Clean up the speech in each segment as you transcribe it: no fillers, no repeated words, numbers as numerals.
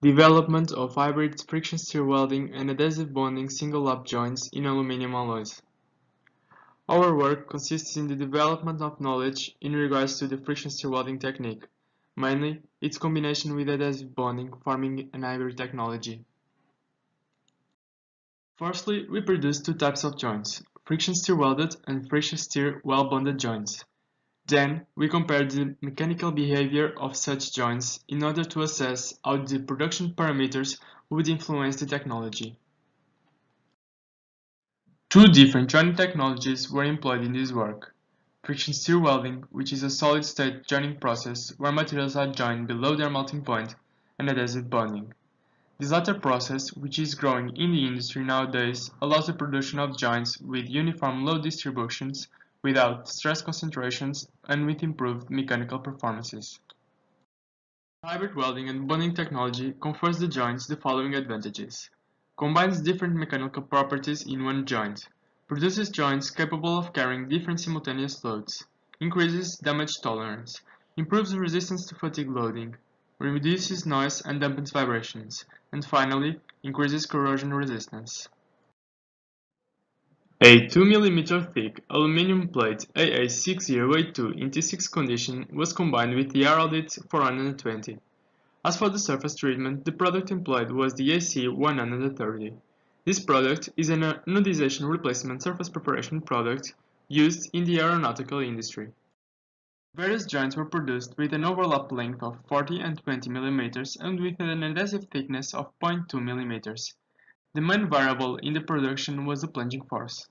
Development of hybrid friction stir welding and adhesive bonding single lap joints in aluminum alloys. Our work consists in the development of knowledge in regards to the friction stir welding technique, mainly its combination with adhesive bonding forming an hybrid technology. Firstly, we produce two types of joints, friction stir welded and friction stir weld-bonded joints. Then, we compare the mechanical behavior of such joints in order to assess how the production parameters would influence the technology. Two different joining technologies were employed in this work. Friction stir welding, which is a solid-state joining process where materials are joined below their melting point, and adhesive bonding. This latter process, which is growing in the industry nowadays, allows the production of joints with uniform load distributions, without stress concentrations, and with improved mechanical performances. Hybrid welding and bonding technology confers the joints the following advantages. Combines different mechanical properties in one joint. Produces joints capable of carrying different simultaneous loads. Increases damage tolerance. Improves resistance to fatigue loading. Reduces noise and dampens vibrations. And finally, increases corrosion resistance. A 2 mm thick aluminum plate AA6082 in T6 condition was combined with the Audit 420. As for the surface treatment, the product employed was the AC130. This product is an anodization replacement surface preparation product used in the aeronautical industry. Various joints were produced with an overlap length of 40 and 20 mm and with an adhesive thickness of 0.2 mm. The main variable in the production was the plunging force.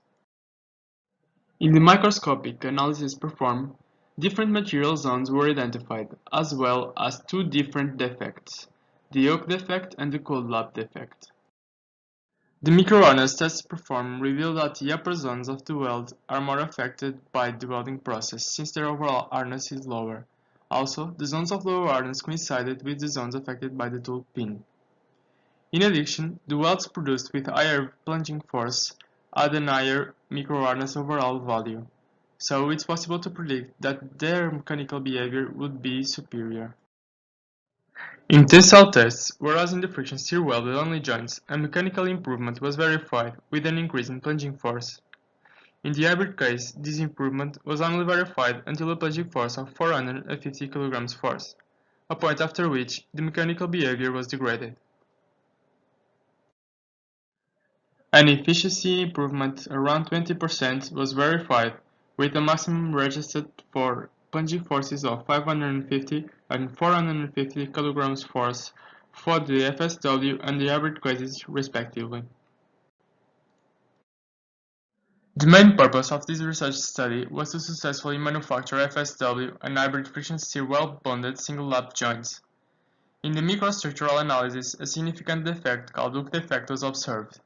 In the microscopic analysis performed, different material zones were identified, as well as two different defects, the yoke defect and the cold lap defect. The microhardness tests performed revealed that the upper zones of the weld are more affected by the welding process since their overall hardness is lower. Also, the zones of lower hardness coincided with the zones affected by the tool pin. In addition, the welds produced with higher plunging force had a higher microhardness overall value, so it's possible to predict that their mechanical behavior would be superior. In tensile tests, whereas in the friction stir welded only joints, a mechanical improvement was verified with an increase in plunging force. In the hybrid case, this improvement was only verified until a plunging force of 450 kg force, a point after which the mechanical behavior was degraded. An efficiency improvement around 20% was verified, with a maximum registered for plunging forces of 550 and 450 kg force for the FSW and the hybrid cases respectively. The main purpose of this research study was to successfully manufacture FSW and hybrid friction stir weld-bonded single-lap joints. In the microstructural analysis, a significant defect called hook defect was observed.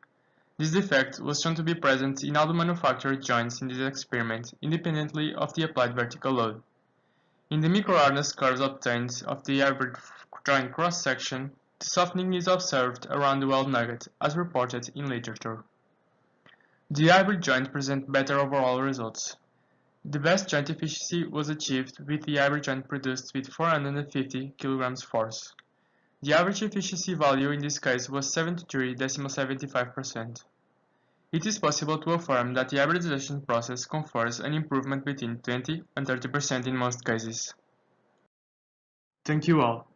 This defect was shown to be present in all the manufactured joints in this experiment, independently of the applied vertical load. In the microhardness curves obtained of the hybrid joint cross-section, the softening is observed around the weld nugget, as reported in literature. The hybrid joint present better overall results. The best joint efficiency was achieved with the hybrid joint produced with 450 kg force. The average efficiency value in this case was 73.75%. It is possible to affirm that the hybridization process confers an improvement between 20 and 30% in most cases. Thank you all.